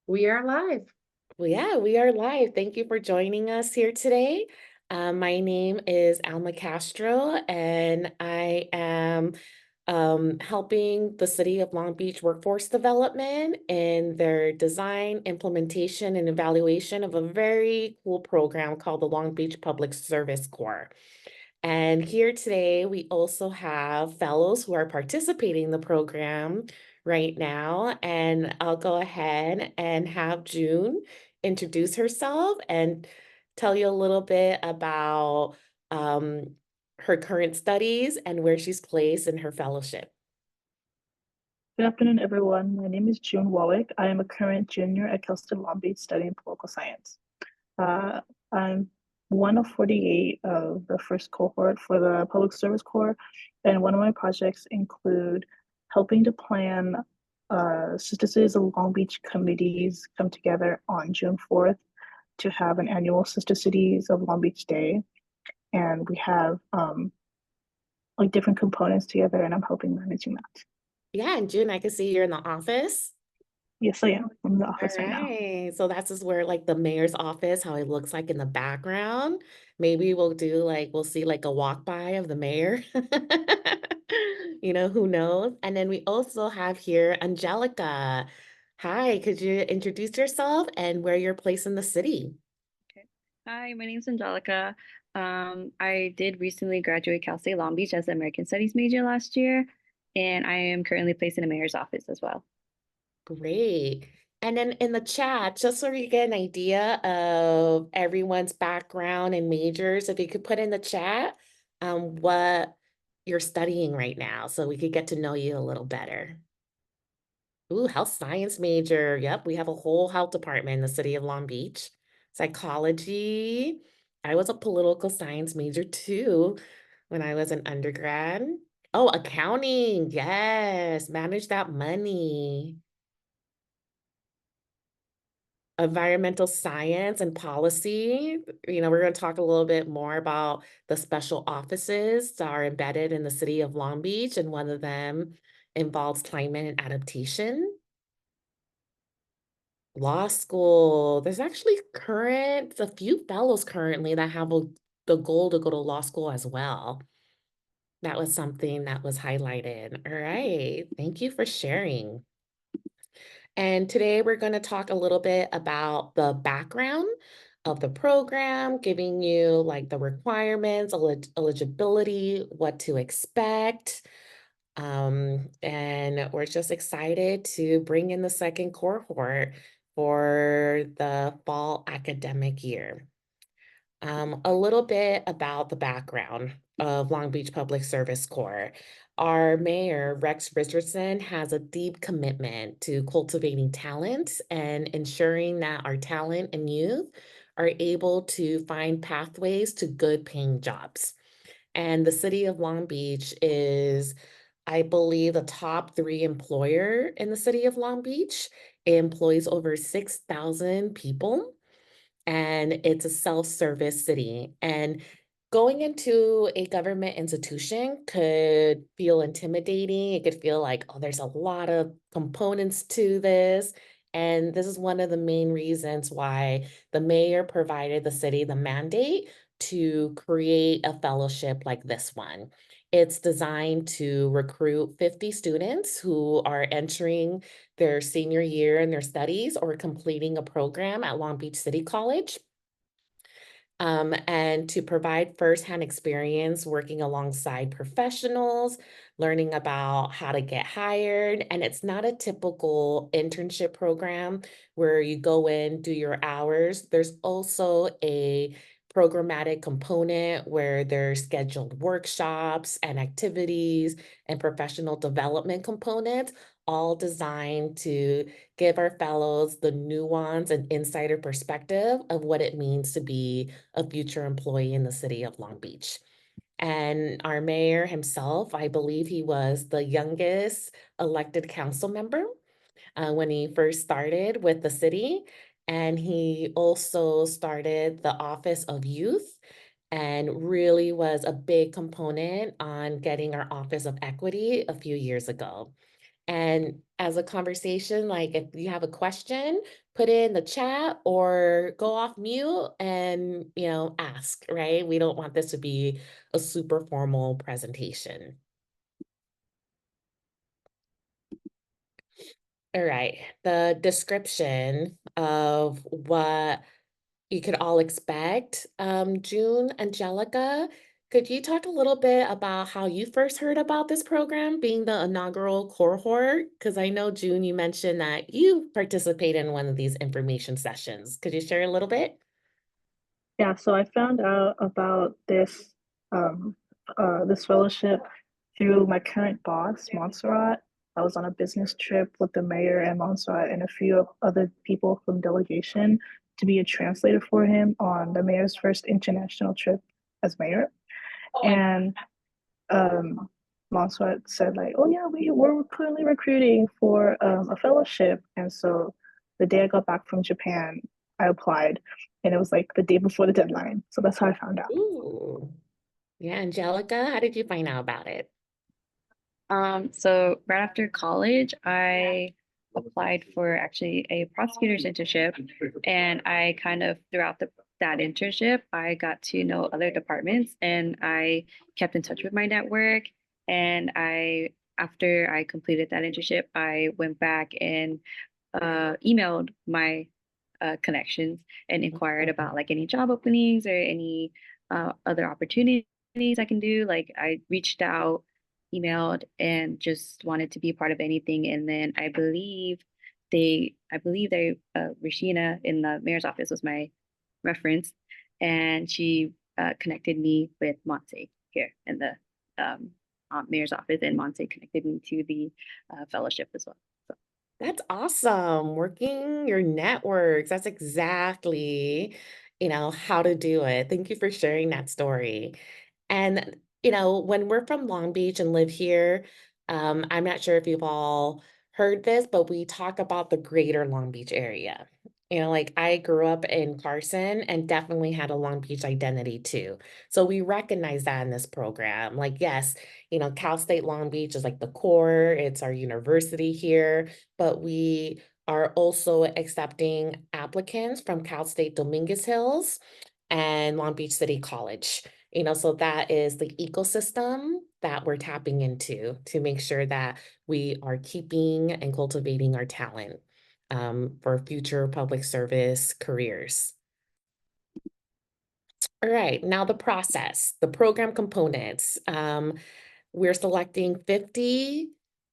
We are live. Well, yeah, we are live. Thank you for joining us here today. My name is Alma Castro, and I am helping the City of Long Beach Workforce Development in their design, implementation, and evaluation of a very cool program called the Long Beach Public Service Corps. And here today, we also have fellows who are participating in the program right now. And I'll go ahead and have June introduce herself and tell you a little bit about um, her current studies and where she's placed in her fellowship. Good afternoon, everyone. My name is June Wallach. I am a current junior at Kelston Long Beach studying political science. Uh, I'm one of 48 of the first cohort for the Public Service Corps, and one of my projects include helping to plan Sister Cities of Long Beach committees come together on June 4th to have an annual Sister Cities of Long Beach Day. And we have like different components together, and I'm helping managing that. Yeah, and June, I can see you're in the office. Yes, I am. I'm in the All office right now. right. So that's just where like the mayor's office, how it looks like in the background. Maybe we'll do like we'll see like a walk by of the mayor. Who knows? And then we also have here Angelica. Hi, could you introduce yourself and where you're placed in the city? Okay. Hi, my name's Angelica. I did recently graduate Cal State Long Beach as an American Studies major last year, and I am currently placed in a mayor's office as well. Great. And then in the chat, just so you get an idea of everyone's background and majors, if you could put in the chat what you're studying right now so we could get to know you a little better. Ooh, health science major. Yep, we have a whole health department in the city of Long Beach. Psychology. I was a political science major too when I was an undergrad. Oh, accounting. Yes, manage that money. Environmental science and policy. We're going to talk a little bit more about the special offices that are embedded in the city of Long Beach, and one of them involves climate and adaptation. Law school. There's actually a few fellows currently that have the goal to go to law school as well. That was something that was highlighted. All right. Thank you for sharing. And today we're going to talk a little bit about the background of the program, giving you like the requirements, eligibility, what to expect. And we're just excited to bring in the second cohort for the fall academic year. A little bit about the background of Long Beach Public Service Corps. Our mayor, Rex Richardson, has a deep commitment to cultivating talent and ensuring that our talent and youth are able to find pathways to good paying jobs. And the city of Long Beach is, I believe, the top three employer in the city of Long Beach. It employs over 6,000 people, and it's a self-service city. And going into a government institution could feel intimidating. It could feel like, oh, there's a lot of components to this. And this is one of the main reasons why the mayor provided the city the mandate to create a fellowship like this one. It's designed to recruit 50 students who are entering their senior year in their studies or completing a program at Long Beach City College. And to provide firsthand experience working alongside professionals, learning about how to get hired. And it's not a typical internship program where you go in, do your hours. There's also a programmatic component where there's scheduled workshops and activities and professional development components, all designed to give our fellows the nuance and insider perspective of what it means to be a future employee in the city of Long Beach. And our mayor himself, I believe he was the youngest elected council member when he first started with the city. And he also started the Office of Youth and really was a big component on getting our Office of Equity a few years ago. And as a conversation, like if you have a question, put it in the chat or go off mute and, ask, right? We don't want this to be a super formal presentation. All right, the description of what you could all expect. June, Angelica, could you talk a little bit about how you first heard about this program being the inaugural cohort? Because I know, June, you mentioned that you participated in one of these information sessions. Could you share a little bit? Yeah, so I found out about this fellowship through my current boss, Montserrat. I was on a business trip with the mayor and Montserrat and a few other people from delegation to be a translator for him on the mayor's first international trip as mayor. And Montserrat said like, "Oh yeah, we're currently recruiting for a fellowship." And so the day I got back from Japan, I applied, and it was like the day before the deadline. So that's how I found out. Ooh. Yeah, Angelica, how did you find out about it? So right after college, I applied for actually a prosecutor's internship, and I kind of throughout that internship, I got to know other departments, and I kept in touch with my network. And after I completed that internship, I went back and emailed my connections and inquired about like any job openings or any other opportunities I can do. Like I reached out, emailed, and just wanted to be a part of anything. And then Regina in the mayor's office was my reference, and she connected me with Monse here in the mayor's office, and Monse connected me to the fellowship as well. So. That's awesome. Working your networks. That's exactly, how to do it. Thank you for sharing that story. And, when we're from Long Beach and live here, I'm not sure if you've all heard this, but we talk about the greater Long Beach area. Like I grew up in Carson and definitely had a Long Beach identity too. So we recognize that in this program. Like, yes, Cal State Long Beach is like the core, it's our university here, but we are also accepting applicants from Cal State Dominguez Hills and Long Beach City College. So that is the ecosystem that we're tapping into to make sure that we are keeping and cultivating our talent for future public service careers. All right, now the process, the program components. We're selecting 50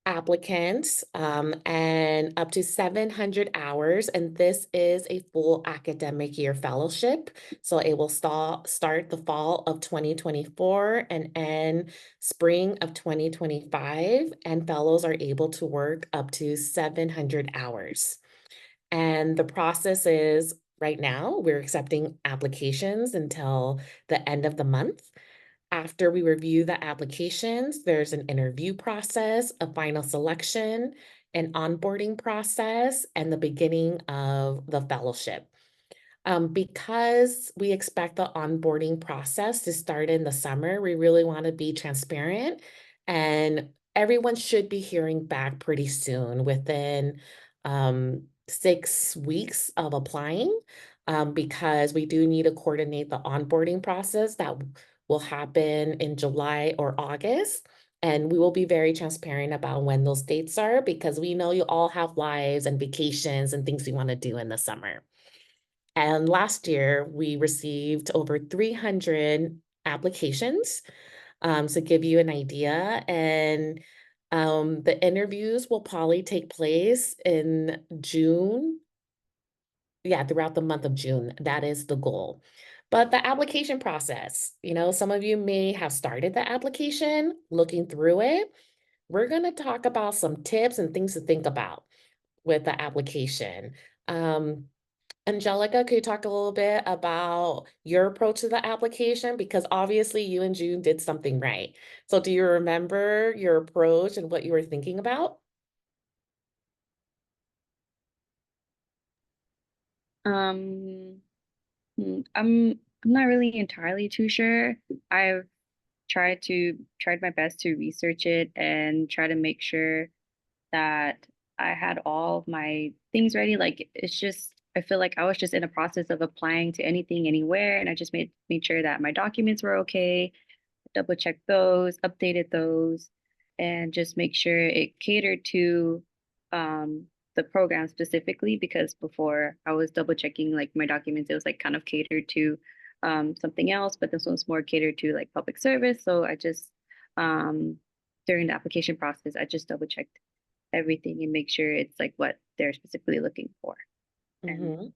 applicants and up to 700 hours, and this is a full academic year fellowship. So it will start the fall of 2024 and end spring of 2025, and fellows are able to work up to 700 hours. And the process is right now, we're accepting applications until the end of the month. After we review the applications, there's an interview process, a final selection, an onboarding process, and the beginning of the fellowship. Because we expect the onboarding process to start in the summer, we really want to be transparent, and everyone should be hearing back pretty soon within 6 weeks of applying, because we do need to coordinate the onboarding process that will happen in July or August. And we will be very transparent about when those dates are because we know you all have lives and vacations and things we want to do in the summer. And last year, we received over 300 applications, to give you an idea. And the interviews will probably take place in June. Yeah, throughout the month of June. That is the goal. But the application process, some of you may have started the application, looking through it. We're going to talk about some tips and things to think about with the application. Angelica, could you talk a little bit about your approach to the application? Because obviously you and June did something right. So do you remember your approach and what you were thinking about? Um, I'm not really entirely too sure. I've tried my best to research it and try to make sure that I had all of my things ready. Like it's just I feel like I was just in a process of applying to anything, anywhere, and I just made sure that my documents were okay, double checked those, updated those, and just make sure it catered to the program specifically, because before I was double checking like my documents, it was like kind of catered to something else, but this one's more catered to like public service. So I just during the application process, I just double checked everything and make sure it's like what they're specifically looking for. And Mhm.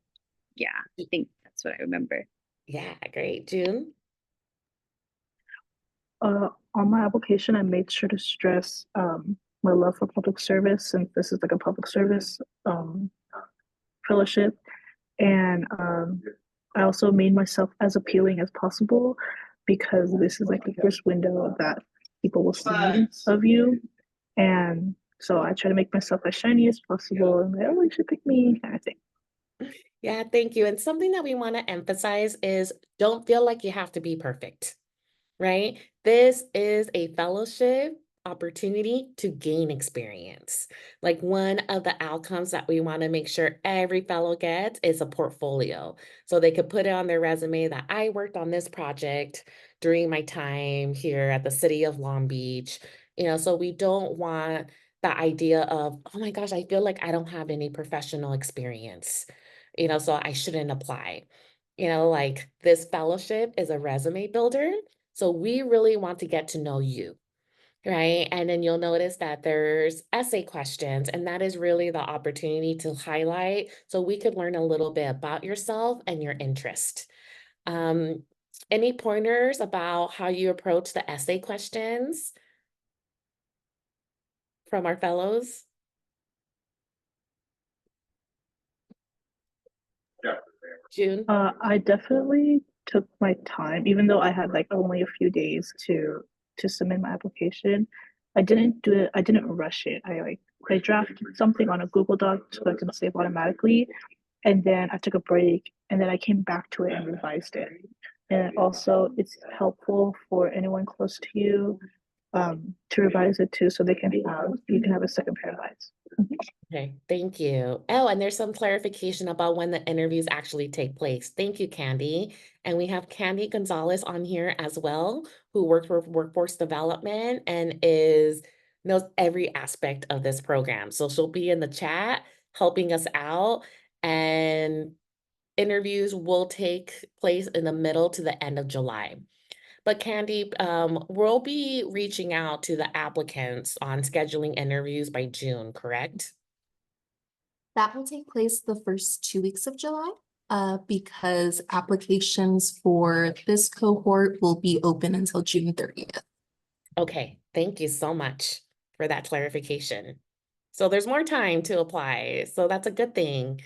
yeah, I think that's what I remember. Yeah, great. June? On my application, I made sure to stress my love for public service, since this is like a public service fellowship. And I also made myself as appealing as possible, because this is like the first window that people will see of you. And so I try to make myself as shiny as possible and like, oh, you should pick me, kind of thing. Yeah, thank you. And something that we want to emphasize is don't feel like you have to be perfect, right? This is a fellowship opportunity to gain experience. Like one of the outcomes that we want to make sure every fellow gets is a portfolio. So they could put it on their resume that I worked on this project during my time here at the city of Long Beach. So we don't want the idea of, oh my gosh, I feel like I don't have any professional experience, so I shouldn't apply. Like this fellowship is a resume builder. So we really want to get to know you, right? And then you'll notice that there's essay questions, and that is really the opportunity to highlight so we could learn a little bit about yourself and your interest. Um, any pointers about how you approach the essay questions from our fellows? June? I definitely took my time, even though I had like only a few days to submit my application. I didn't do it. I didn't rush it. I drafted something on a Google Doc so I can save automatically, and then I took a break, and then I came back to it and revised it. And also, it's helpful for anyone close to you to revise it too, so you can have a second pair of eyes. Okay, thank you. Oh, and there's some clarification about when the interviews actually take place. Thank you, Candy. And we have Candy Gonzalez on here as well, who works with workforce development and knows every aspect of this program. So she'll be in the chat helping us out, and interviews will take place in the middle to the end of July. But Candy, we'll be reaching out to the applicants on scheduling interviews by June, correct? That will take place the first 2 weeks of July, because applications for this cohort will be open until June 30th. Okay, thank you so much for that clarification. So there's more time to apply, so that's a good thing.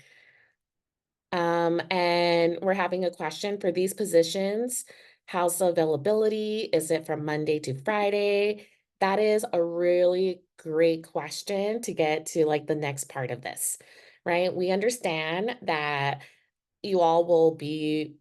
And we're having a question for these positions. How's the availability? Is it from Monday to Friday? That is a really great question to get to like the next part of this, right? We understand that you all will be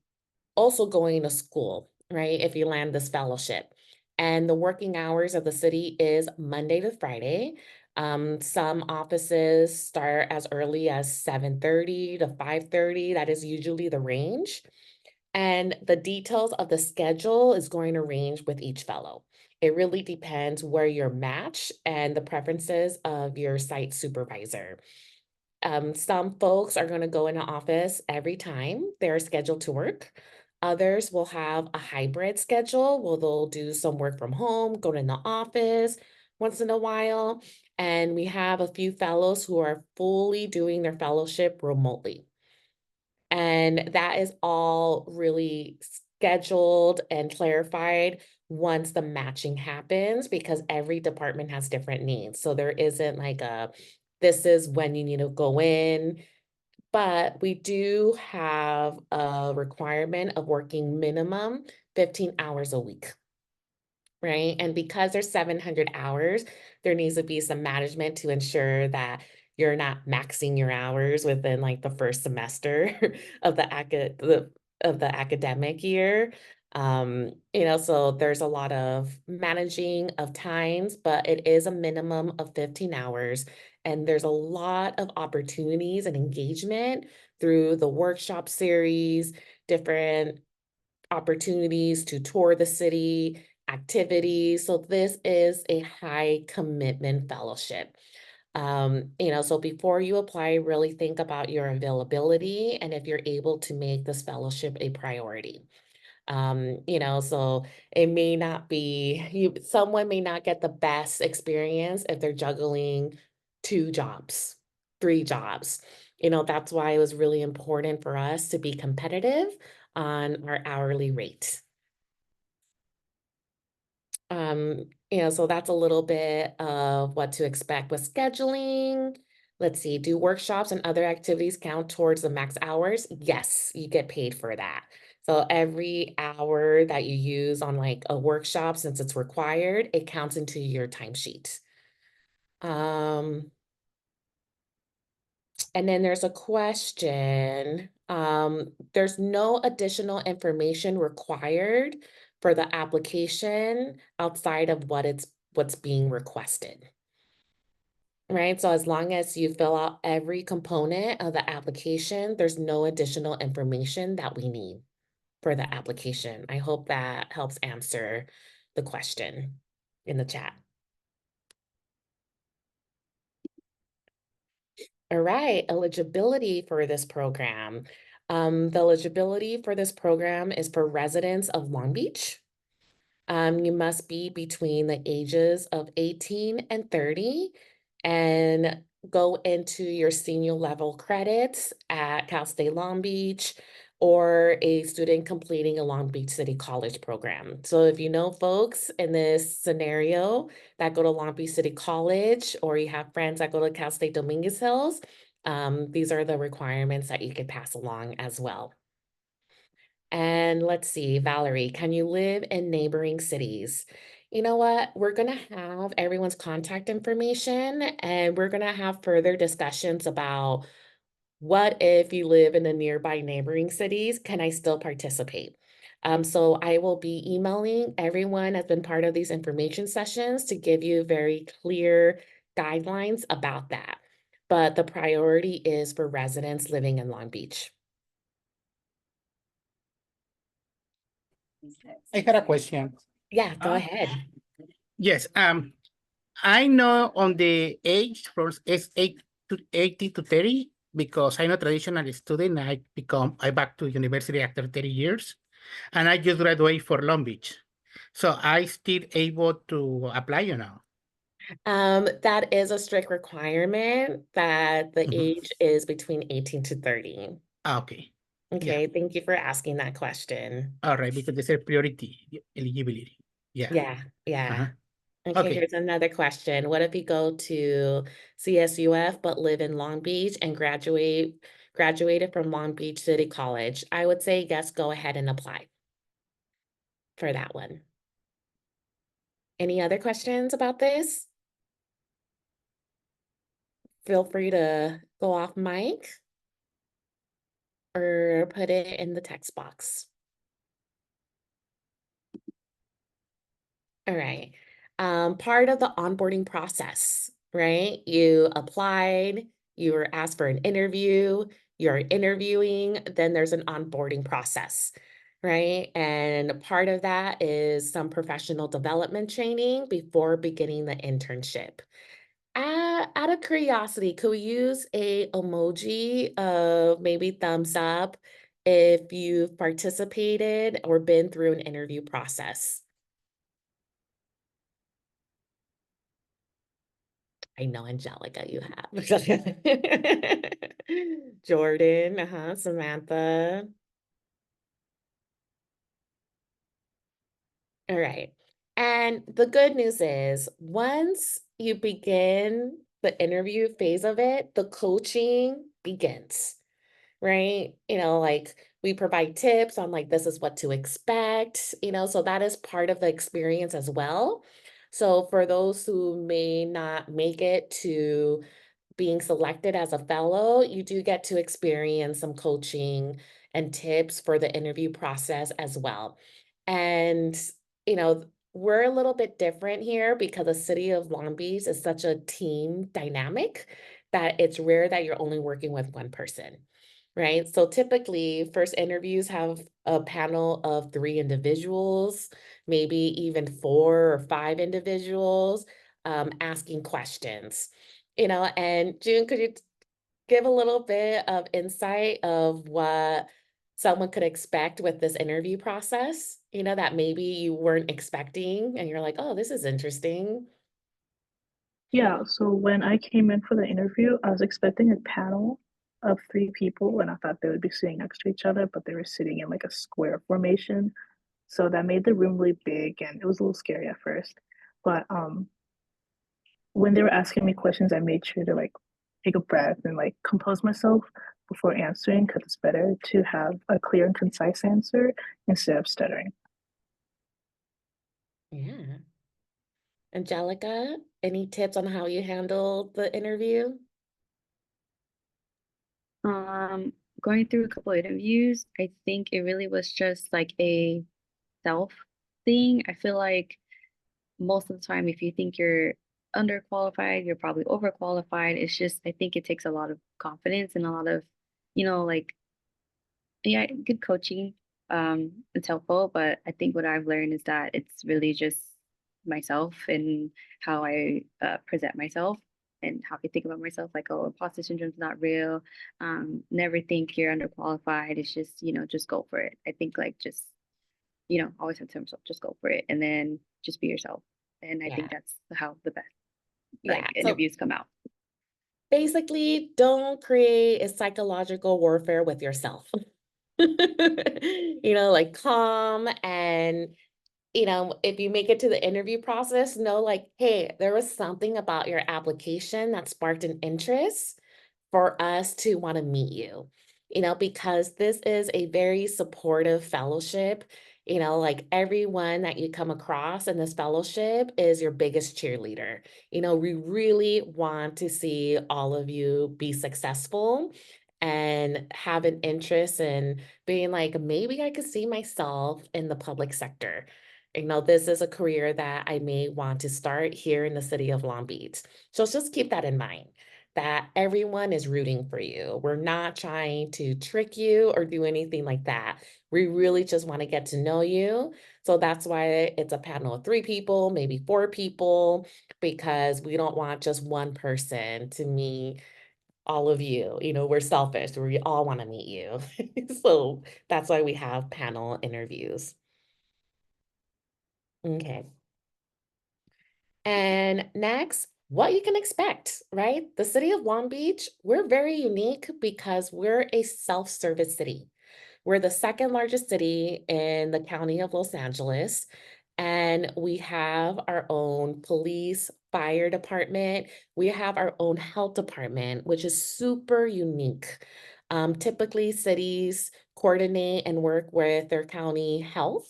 also going to school, right? If you land this fellowship. And the working hours of the city is Monday to Friday. Some offices start as early as 7:30 to 5:30. That is usually the range. And the details of the schedule is going to range with each fellow. It really depends where you're matched and the preferences of your site supervisor. Some folks are going to go in the office every time they're scheduled to work. Others will have a hybrid schedule where they'll do some work from home, go to the office once in a while. And we have a few fellows who are fully doing their fellowship remotely. And that is all really scheduled and clarified once the matching happens, because every department has different needs. So there isn't like this is when you need to go in. But we do have a requirement of working minimum 15 hours a week, right? And because there's 700 hours, there needs to be some management to ensure that you're not maxing your hours within like the first semester of the academic year. So there's a lot of managing of times, but it is a minimum of 15 hours. And there's a lot of opportunities and engagement through the workshop series, different opportunities to tour the city, activities. So this is a high commitment fellowship. So before you apply, really think about your availability and if you're able to make this fellowship a priority. So it may not be someone may not get the best experience if they're juggling 2 jobs, 3 jobs. That's why it was really important for us to be competitive on our hourly rate. So that's a little bit of what to expect with scheduling. Let's see, do workshops and other activities count towards the max hours? Yes, you get paid for that. So every hour that you use on like a workshop, since it's required, it counts into your timesheet. And then there's a question. There's no additional information required for the application outside of what's being requested. Right, so as long as you fill out every component of the application, there's no additional information that we need for the application. I hope that helps answer the question in the chat. All right, eligibility for this program. The eligibility for this program is for residents of Long Beach. You must be between the ages of 18 and 30 and go into your senior level credits at Cal State Long Beach or a student completing a Long Beach City College program. So if you know folks in this scenario that go to Long Beach City College, or you have friends that go to Cal State Dominguez Hills, these are the requirements that you could pass along as well. And let's see, Valerie, can you live in neighboring cities? You know what? We're going to have everyone's contact information and we're going to have further discussions about what if you live in the nearby neighboring cities, can I still participate? So I will be emailing everyone that's been part of these information sessions to give you very clear guidelines about that. But the priority is for residents living in Long Beach. I had a question. Yeah, go ahead. Yes, I know on the age from S8 to 80 to 30, because I'm a traditional student, I back to university after 30 years, and I just graduate for Long Beach. So I still able to apply, That is a strict requirement that the age is between 18 to 30. Okay. Okay, thank you for asking that question. All right, because they said priority eligibility. Yeah. Uh-huh. Okay, Okay. here's another question. What if you go to CSUF but live in Long Beach and graduated from Long Beach City College? I would say yes, go ahead and apply for that one. Any other questions about this? Feel free to go off mic or put it in the text box. All right. Part of the onboarding process, right? You applied, you were asked for an interview, you're interviewing, then there's an onboarding process, right? And part of that is some professional development training before beginning the internship. Out of curiosity, could we use a emoji of maybe thumbs up if you've participated or been through an interview process? I know, Angelica, you have. Jordan, Samantha. All right. And the good news is once you begin the interview phase of it, the coaching begins, right? Like we provide tips on like, this is what to expect, so that is part of the experience as well. So for those who may not make it to being selected as a fellow, you do get to experience some coaching and tips for the interview process as well. And, we're a little bit different here because the city of Long Beach is such a team dynamic that it's rare that you're only working with one person, right? So typically, first interviews have a panel of 3 individuals, maybe even 4 or 5 individuals, asking questions, and June, could you give a little bit of insight of what someone could expect with this interview process, that maybe you weren't expecting and you're like, oh, this is interesting. Yeah, so when I came in for the interview, I was expecting a panel of 3 people, and I thought they would be sitting next to each other, but they were sitting in like a square formation. So that made the room really big, and it was a little scary at first. But when they were asking me questions, I made sure to like take a breath and like compose myself before answering, because it's better to have a clear and concise answer instead of stuttering. Yeah. Angelica, any tips on how you handled the interview? Going through a couple of interviews, I think it really was just like a self thing. I feel like most of the time, if you think you're underqualified, you're probably overqualified. It's just, I think it takes a lot of confidence and a lot of, like, yeah, good coaching. It's helpful, but I think what I've learned is that it's really just myself and how I present myself and how I think about myself. Like, oh, imposter syndrome is not real. Never think you're underqualified. It's just, just go for it. I think like just, always have to tell myself, just go for it, and then just be yourself. And I Yeah. think that's how the best Yeah. So interviews come out. basically, don't create a psychological warfare with yourself. Like calm and if you make it to the interview process, know like, hey, there was something about your application that sparked an interest for us to want to meet you, because this is a very supportive fellowship. Like everyone that you come across in this fellowship is your biggest cheerleader. We really want to see all of you be successful and have an interest in being like, maybe I could see myself in the public sector. This is a career that I may want to start here in the city of Long Beach. So just keep that in mind, that everyone is rooting for you. We're not trying to trick you or do anything like that. We really just want to get to know you. So that's why it's a panel of 3 people, maybe 4 people, because we don't want just one person to meet all of you. We're selfish. We all want to meet you. So that's why we have panel interviews. Okay. And next, what you can expect, right? The city of Long Beach, we're very unique because we're a self-service city. We're the second largest city in the county of Los Angeles, and we have our own police, fire department. We have our own health department, which is super unique. Typically, cities coordinate and work with their county health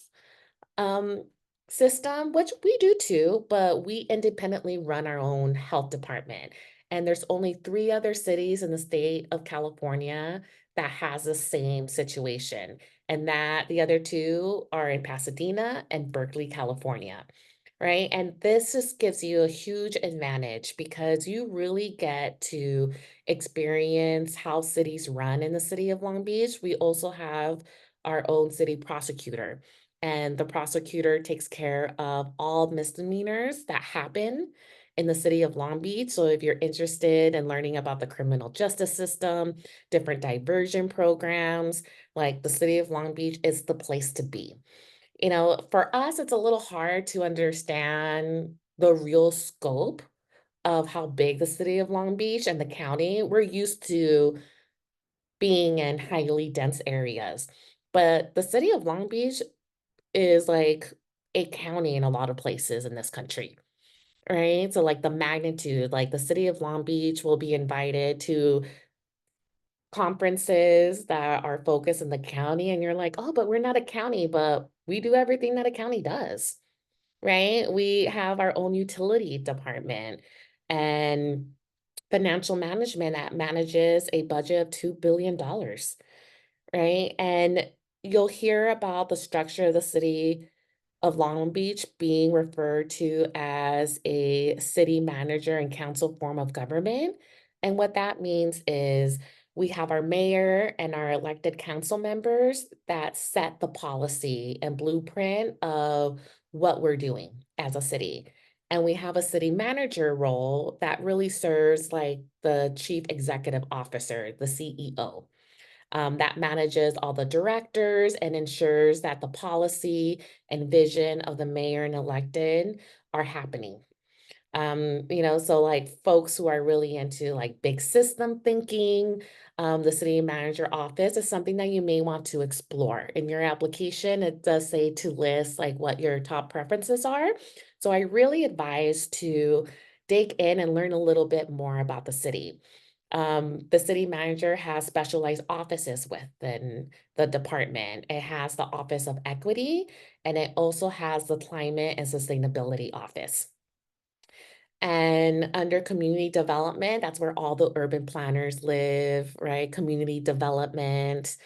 um, system, which we do too, but we independently run our own health department. And there's only 3 other cities in the state of California that has the same situation. And that the other 2 are in Pasadena and Berkeley, California. Right. And this just gives you a huge advantage because you really get to experience how cities run in the city of Long Beach. We also have our own city prosecutor, and the prosecutor takes care of all misdemeanors that happen in the city of Long Beach. So if you're interested in learning about the criminal justice system, different diversion programs, like the city of Long Beach is the place to be. For us, it's a little hard to understand the real scope of how big the city of Long Beach and the county. We're used to being in highly dense areas, but the city of Long Beach is like a county in a lot of places in this country, right? So like the magnitude, like the city of Long Beach will be invited to conferences that are focused in the county, and you're like, oh, but we're not a county, but we do everything that a county does, right? We have our own utility department and financial management that manages a budget of $2 billion, right? And you'll hear about the structure of the city of Long Beach being referred to as a city manager and council form of government. And what that means is we have our mayor and our elected council members that set the policy and blueprint of what we're doing as a city. And we have a city manager role that really serves like the chief executive officer, the CEO. That manages all the directors and ensures that the policy and vision of the mayor and elected are happening. So like folks who are really into like big system thinking, the city manager office is something that you may want to explore. In your application, it does say to list like what your top preferences are. So I really advise to dig in and learn a little bit more about the city. The city manager has specialized offices within the department. It has the Office of Equity, and it also has the Climate and Sustainability Office. And under community development, that's where all the urban planners live, right? Community development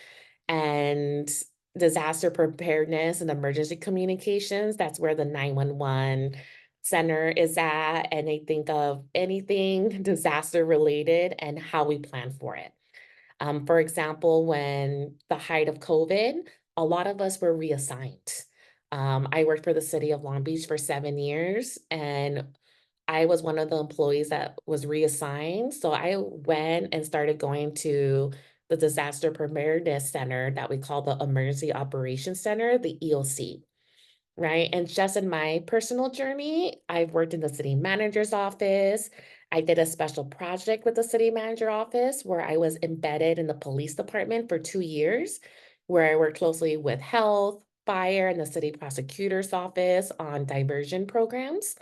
and disaster preparedness and emergency communications. That's where the 911 center is at. And they think of anything disaster related and how we plan for it. For example, when the height of COVID, a lot of us were reassigned. I worked for the city of Long Beach for 7 years, and I was one of the employees that was reassigned. So I went and started going to the Disaster Preparedness Center that we call the Emergency Operations Center, the EOC, right? And just in my personal journey, I've worked in the city manager's office. I did a special project with the city manager office where I was embedded in the police department for 2 years, where I worked closely with health, fire, and the city prosecutor's office on diversion programs.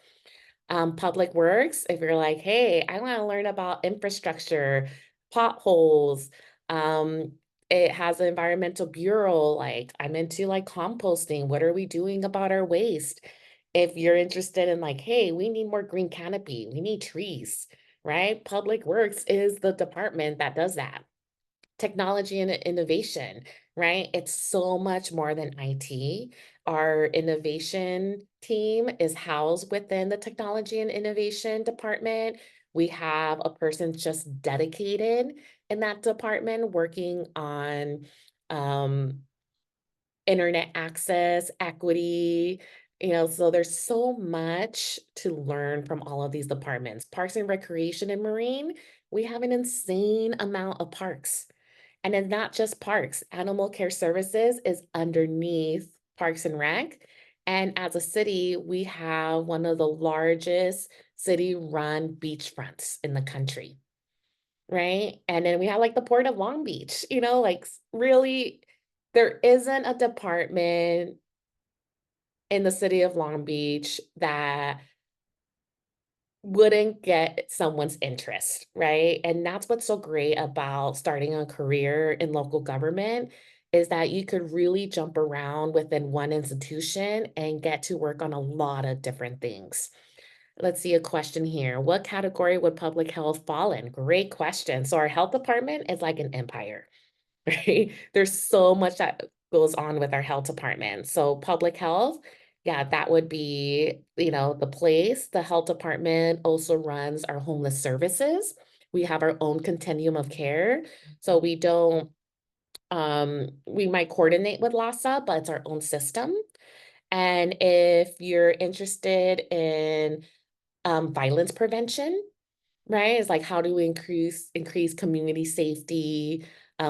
Public Works, if you're like, hey, I want to learn about infrastructure, potholes, it has an environmental bureau, like I'm into like composting. What are we doing about our waste? If you're interested in like, hey, we need more green canopy, we need trees, right? Public Works is the department that does that. Technology and innovation, right? It's so much more than IT. Our innovation team is housed within the technology and innovation department. We have a person just dedicated in that department working on internet access, equity, so there's so much to learn from all of these departments. Parks and Recreation and Marine, we have an insane amount of parks. And it's not just parks. Animal Care Services is underneath Parks and Rec. And as a city, we have one of the largest city-run beachfronts in the country, right? And then we have like the Port of Long Beach, like really, there isn't a department in the city of Long Beach that wouldn't get someone's interest, right? And that's what's so great about starting a career in local government is that you could really jump around within one institution and get to work on a lot of different things. Let's see a question here. What category would public health fall in? Great question. So our health department is like an empire, right? There's so much that goes on with our health department. So public health, yeah, that would be, the place. The health department also runs our homeless services. We have our own continuum of care. So we don't, we might coordinate with LAHSA, but it's our own system. And if you're interested in violence prevention, right? It's like, how do we increase community safety?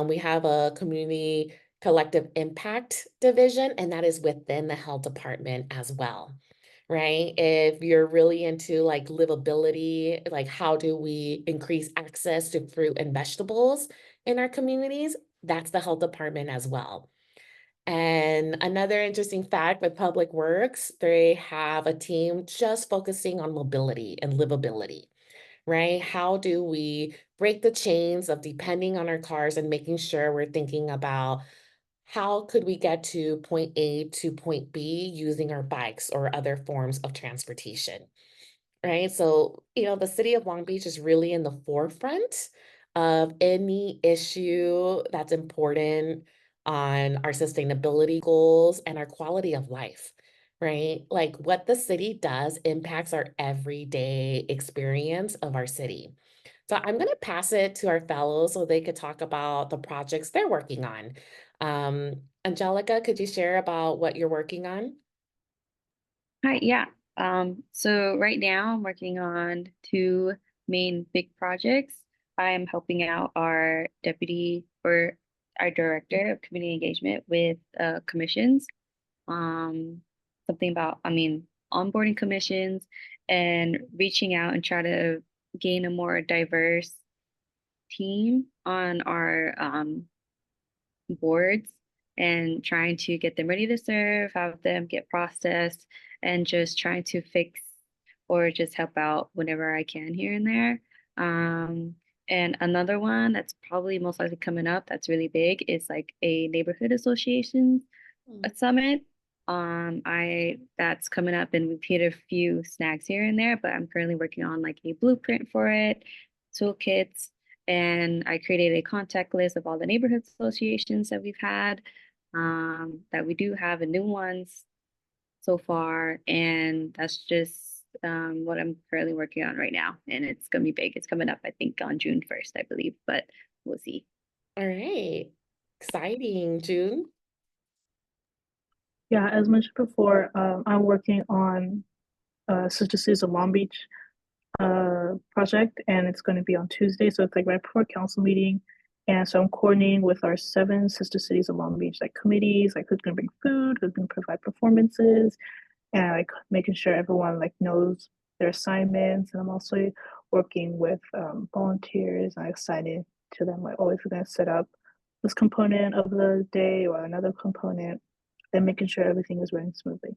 We have a community collective impact division, and that is within the health department as well, right? If you're really into like livability, like how do we increase access to fruit and vegetables in our communities? That's the health department as well. And another interesting fact with Public Works, they have a team just focusing on mobility and livability, right? How do we break the chains of depending on our cars and making sure we're thinking about how could we get to point A to point B using our bikes or other forms of transportation, right? So, the city of Long Beach is really in the forefront of any issue that's important on our sustainability goals and our quality of life, right? Like what the city does impacts our everyday experience of our city. So I'm going to pass it to our fellows so they could talk about the projects they're working on. Angelica, could you share about what you're working on? Hi, yeah. So right now I'm working on two main big projects. I'm helping out our deputy or our director of community engagement with commissions. Something about, onboarding commissions and reaching out and try to gain a more diverse team on our boards and trying to get them ready to serve, have them get processed, and just trying to fix or just help out whenever I can here and there. And another one that's probably most likely coming up that's really big is like a neighborhood association summit. I that's coming up and we've hit a few snags here and there, but I'm currently working on like a blueprint for it, toolkits, and I created a contact list of all the neighborhood associations that we've had. That we do have a new ones so far, and that's just what I'm currently working on right now. And it's gonna be big. It's coming up, I think, on June 1st, I believe, but we'll see. All right. Exciting, June. Yeah, as mentioned before, I'm working on Sister Cities of Long Beach project, and it's going to be on Tuesday. So it's like right before council meeting. And so I'm coordinating with our 7 Sister Cities of Long Beach, like committees, like who's going to bring food, who's going to provide performances, and like making sure everyone like knows their assignments. And I'm also working with volunteers. I'm excited to them, like, oh, if we're going to set up this component of the day or another component, then making sure everything is running smoothly.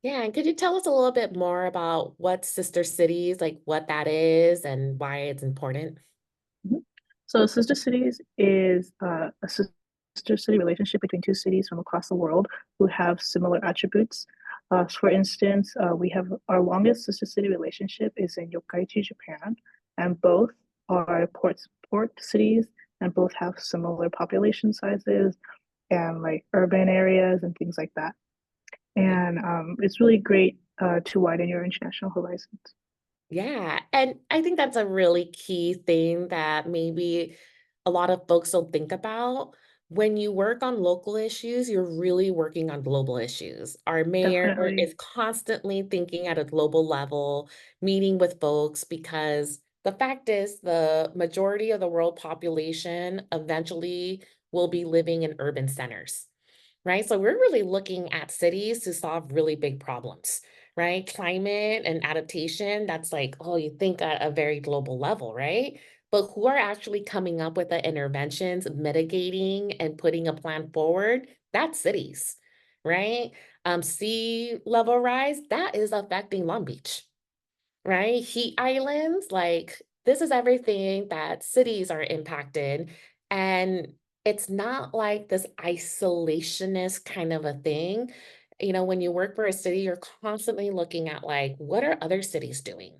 Yeah, and could you tell us a little bit more about what Sister Cities, like what that is and why it's important? Mhm. So Sister Cities is a sister city relationship between 2 cities from across the world who have similar attributes. For instance, we have our longest sister city relationship is in Yokkaichi, Japan, and both are port cities and both have similar population sizes and like urban areas and things like that. And it's really great to widen your international horizons. Yeah, and I think that's a really key thing that maybe a lot of folks don't think about. When you work on local issues, you're really working on global issues. Our mayor Definitely. is constantly thinking at a global level, meeting with folks, because the fact is the majority of the world population eventually will be living in urban centers, right? So we're really looking at cities to solve really big problems, right? Climate and adaptation, that's like, oh, you think at a very global level, right? But who are actually coming up with the interventions, mitigating and putting a plan forward? That's cities, right? Sea level rise, that is affecting Long Beach, right? Heat islands, like this is everything that cities are impacted. And it's not like this isolationist kind of a thing. You know, when you work for a city, you're constantly looking at like, what are other cities doing?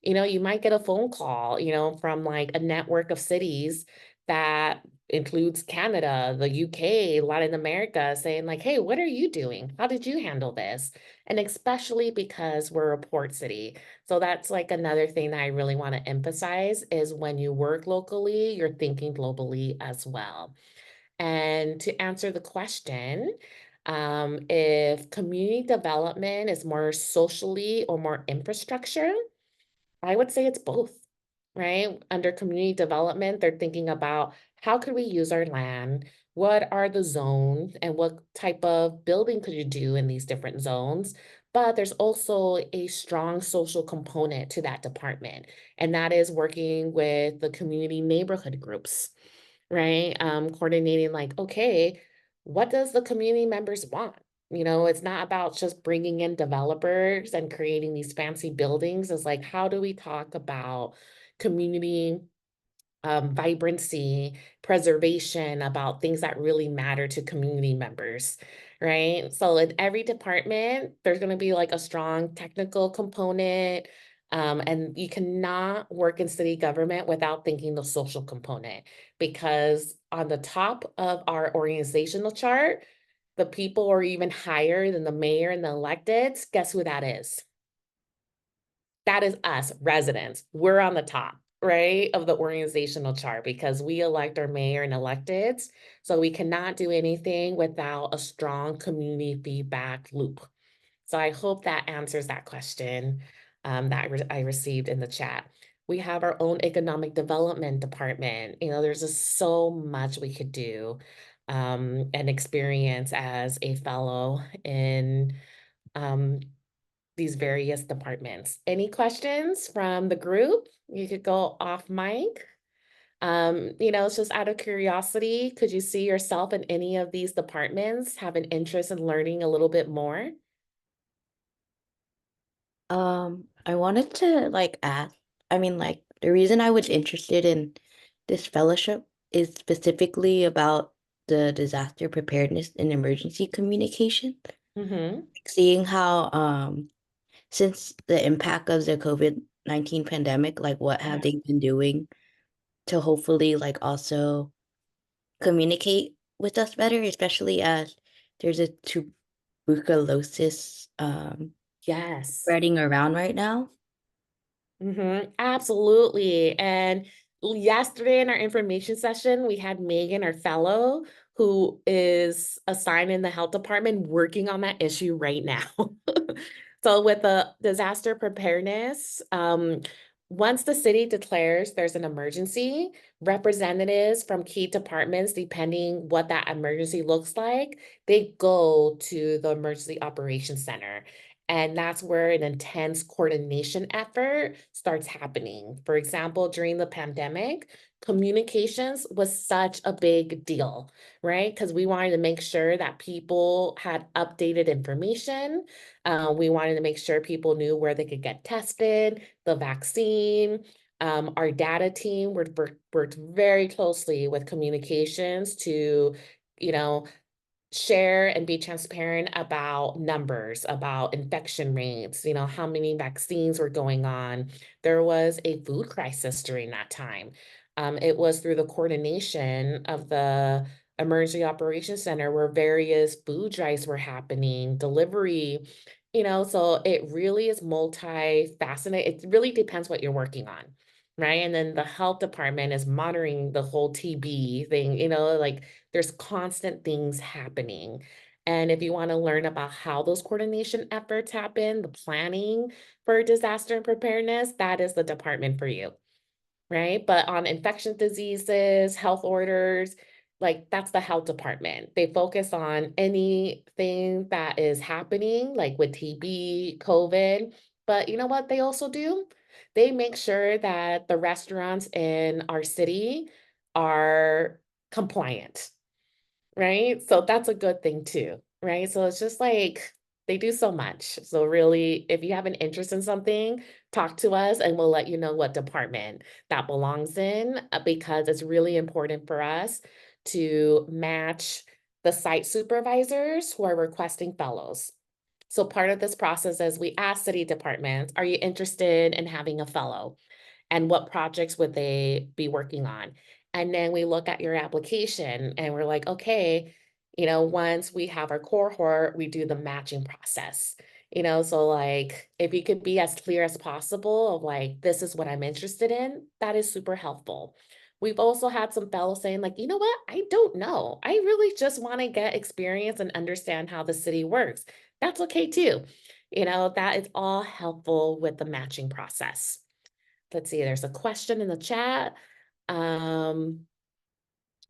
You know, you might get a phone call, you know, from like a network of cities that includes Canada, the UK, Latin America, saying like, hey, what are you doing? How did you handle this? And especially because we're a port city. So that's like another thing that I really want to emphasize is when you work locally, you're thinking globally as well. And to answer the question, if community development is more socially or more infrastructure, I would say it's both, right? Under community development, they're thinking about how could we use our land? What are the zones and what type of building could you do in these different zones? But there's also a strong social component to that department, and that is working with the community neighborhood groups, right? Coordinating like, okay, what does the community members want? You know, it's not about just bringing in developers and creating these fancy buildings. It's like, how do we talk about community vibrancy, preservation, about things that really matter to community members, right? So in every department, there's going to be like a strong technical component. And you cannot work in city government without thinking the social component, because on the top of our organizational chart, the people are even higher than the mayor and the electeds, guess who that is? That is us, residents. We're on the top, right, of the organizational chart because we elect our mayor and electeds. So we cannot do anything without a strong community feedback loop. So I hope that answers that question that I received in the chat. We have our own economic development department. You know, there's just so much we could do and experience as a fellow in these various departments. Any questions from the group? You could go off mic. You know, it's just out of curiosity, could you see yourself in any of these departments, have an interest in learning a little bit more? I wanted to like ask, I mean, like the reason I was interested in this fellowship is specifically about the disaster preparedness and emergency communication. Mm-hmm. Seeing how since the impact of the COVID-19 pandemic, like what have they been doing to hopefully like also communicate with us better, especially as there's a tuberculosis Yes. spreading around right now. Absolutely. And yesterday in our information session, we had Megan, our fellow, who is assigned in the health department working on that issue right now. So with the disaster preparedness, once the city declares there's an emergency, representatives from key departments, depending what that emergency looks like, they go to the emergency operations center. And that's where an intense coordination effort starts happening. For example, during the pandemic, communications was such a big deal, right? Because we wanted to make sure that people had updated information. We wanted to make sure people knew where they could get tested, the vaccine. Our data team worked very closely with communications to, you know, share and be transparent about numbers, about infection rates, you know, how many vaccines were going on. There was a food crisis during that time. It was through the coordination of the Emergency Operations Center where various food drives were happening, delivery, you know, so it really is multifaceted. It really depends what you're working on. Right. And then the health department is monitoring the whole TB thing, you know, like there's constant things happening. And if you want to learn about how those coordination efforts happen, the planning for disaster and preparedness, that is the department for you, right? But on infectious diseases, health orders, like that's the health department. They focus on anything that is happening, like with TB, COVID. But you know what they also do? They make sure that the restaurants in our city are compliant, right? So that's a good thing too, right? So it's just like they do so much. So really, if you have an interest in something, talk to us and we'll let you know what department that belongs in because it's really important for us to match the site supervisors who are requesting fellows. So part of this process is we ask city departments, are you interested in having a fellow? And what projects would they be working on? And then we look at your application and we're like, okay, you know, once we have our cohort, we do the matching process. You know, so like if you could be as clear as possible of like, this is what I'm interested in, that is super helpful. We've also had some fellows saying like, you know what, I don't know. I really just want to get experience and understand how the city works. That's okay too. You know, that is all helpful with the matching process. Let's see, there's a question in the chat.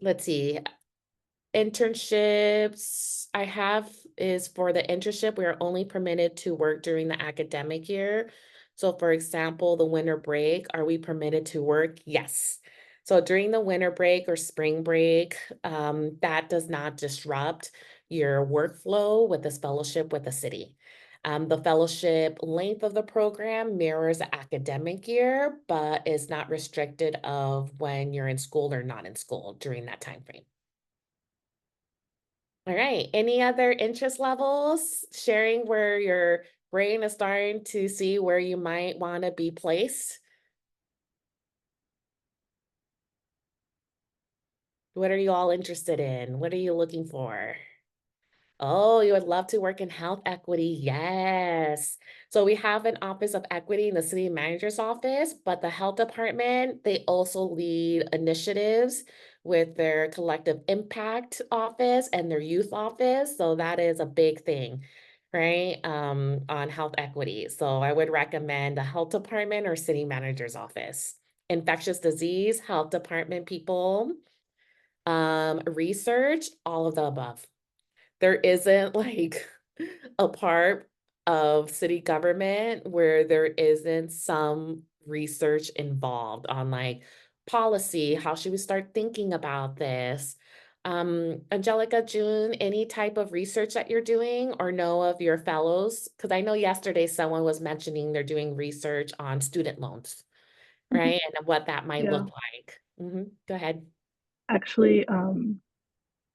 Let's see. Internships I have is for the internship, we are only permitted to work during the academic year. So for example, the winter break, are we permitted to work? Yes. So during the winter break or spring break, that does not disrupt your workflow with this fellowship with the city. The fellowship length of the program mirrors the academic year, but is not restricted of when you're in school or not in school during that time frame. All right, any other interest levels? Sharing where your brain is starting to see where you might want to be placed? What are you all interested in? What are you looking for? Oh, you would love to work in health equity. Yes. So we have an office of equity in the city manager's office, but the health department, they also lead initiatives with their collective impact office and their youth office. So that is a big thing, right? On health equity. So I would recommend the health department or city manager's office. Infectious disease, health department people, research, all of the above. There isn't like a part of city government where there isn't some research involved on like policy, how should we start thinking about this? Angelica, June, any type of research that you're doing or know of your fellows? Because I know yesterday someone was mentioning they're doing research on student loans, Mhm. right? And what that might Yeah. look like. Go ahead. Actually,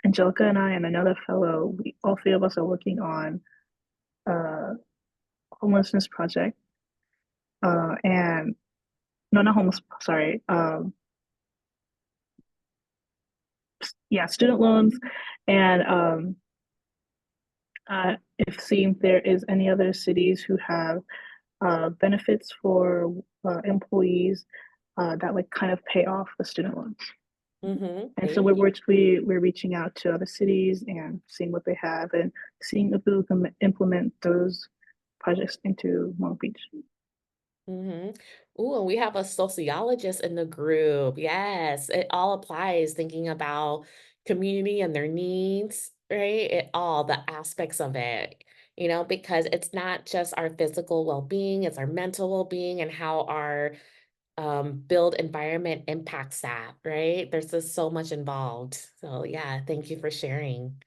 Angelica and I and another fellow, all three of us are working on a homelessness project. And no, not homeless, sorry. Yeah, student loans, and if seeing if there is any other cities who have benefits for employees that like kind of pay off the student loans. And so we're reaching out to other cities and seeing what they have and seeing if we can implement those projects into Long Beach. Ooh, and we have a sociologist in the group. Yes, it all applies thinking about community and their needs, right? It all the aspects of it, because it's not just our physical well-being, it's our mental well-being and how our build environment impacts that, right? There's just so much involved. So yeah, thank you for sharing.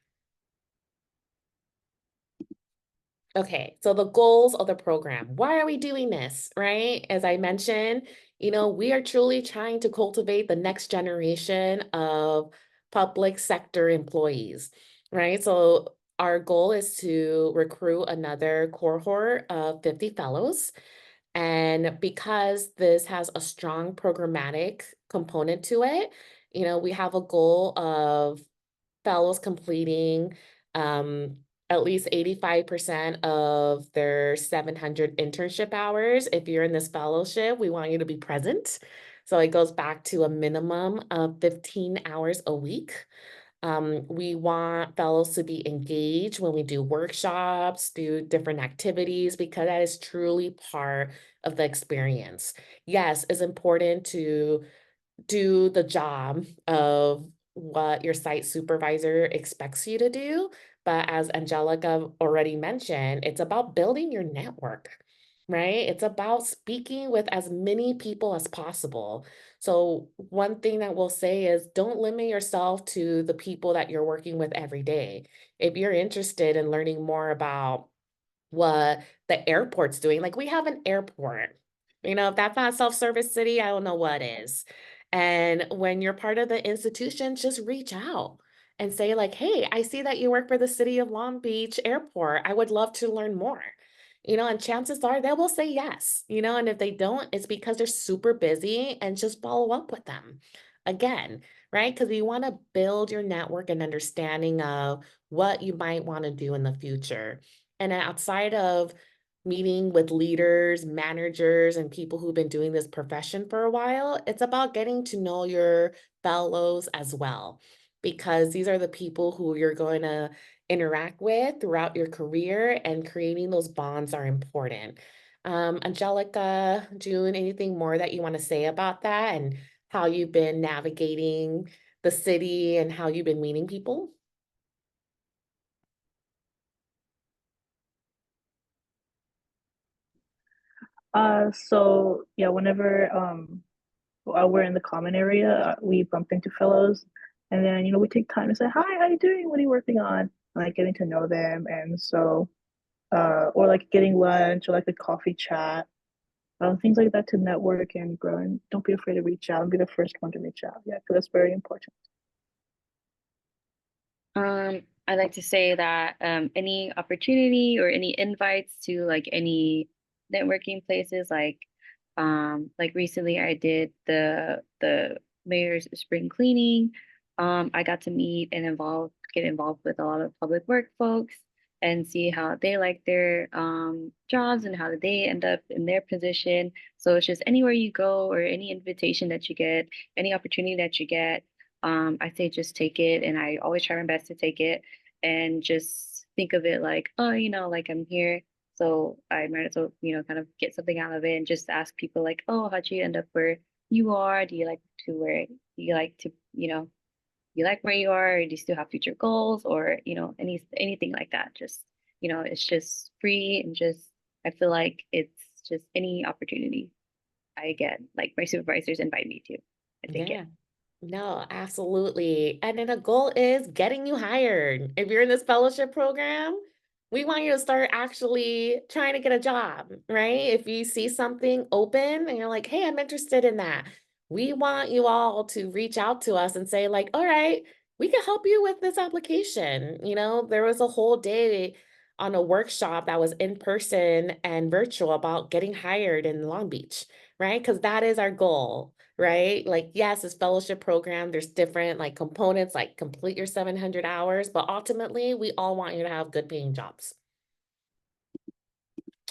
Okay, so the goals of the program. Why are we doing this, right? As I mentioned, we are truly trying to cultivate the next generation of public sector employees, right? So our goal is to recruit another cohort of 50 fellows. And because this has a strong programmatic component to it, we have a goal of fellows completing at least 85% of their 700 internship hours. If you're in this fellowship, we want you to be present. So it goes back to a minimum of 15 hours a week. We want fellows to be engaged when we do workshops, do different activities, because that is truly part of the experience. Yes, it's important to do the job of what your site supervisor expects you to do. But as Angelica already mentioned, it's about building your network, right? It's about speaking with as many people as possible. So one thing that we'll say is don't limit yourself to the people that you're working with every day. If you're interested in learning more about what the airport's doing, like we have an airport, if that's not a self-service city, I don't know what is. And when you're part of the institution, just reach out and say like, hey, I see that you work for the city of Long Beach Airport. I would love to learn more. And chances are they will say yes, and if they don't, it's because they're super busy and just follow up with them again, right? Because you want to build your network and understanding of what you might want to do in the future. And outside of meeting with leaders, managers, and people who've been doing this profession for a while, it's about getting to know your fellows as well, because these are the people who you're going to interact with throughout your career, and creating those bonds are important. Angelica, June, anything more that you want to say about that and how you've been navigating the city and how you've been meeting people? So yeah, whenever we're in the common area, we bump into fellows, and then we take time to say, "Hi, how you doing? What are you working on?" And, like getting to know them, and so or like getting lunch or like a coffee chat, things like that to network and grow. And don't be afraid to reach out and be the first one to reach out. Yeah, because that's very important. I'd like to say that any opportunity or any invites to like any networking places, like recently I did the mayor's spring cleaning. I got to meet and get involved with a lot of public work folks and see how they like their jobs and how they end up in their position. So it's just anywhere you go or any invitation that you get, any opportunity that you get, I say just take it. And I always try my best to take it and just think of it like, oh, like I'm here. So I might as well, kind of get something out of it and just ask people like, oh, how'd you end up where you are? Do you like to where you like to, you like where you are, or do you still have future goals, or anything like that? Just it's just free, and just I feel like it's just any opportunity I get, like my supervisors invite me to, I take Yeah. it. No, absolutely. And then the goal is getting you hired. If you're in this fellowship program, we want you to start actually trying to get a job, right? If you see something open and you're like, hey, I'm interested in that, we want you all to reach out to us and say, like, all right, we can help you with this application. There was a whole day on a workshop that was in person and virtual about getting hired in Long Beach, right? Because that is our goal, right? Like, yes, this fellowship program, there's different like components, like complete your 700 hours, but ultimately we all want you to have good paying jobs.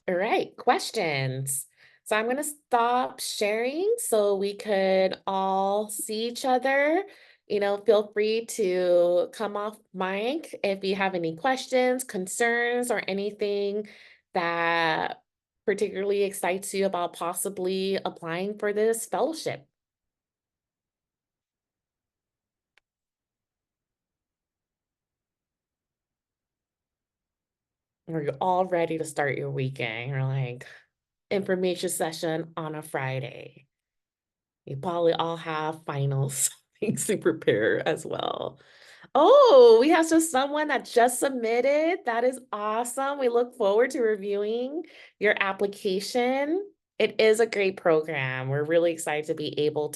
All right, questions. So I'm going to stop sharing so we could all see each other. Feel free to come off mic if you have any questions, concerns, or anything that particularly excites you about possibly applying for this fellowship. Or you're all ready to start your weekend. You're like, information session on a Friday. You probably all have finals things to prepare as well. Oh, we have just someone that just submitted. That is awesome. We look forward to reviewing your application. It is a great program. We're really excited to be able to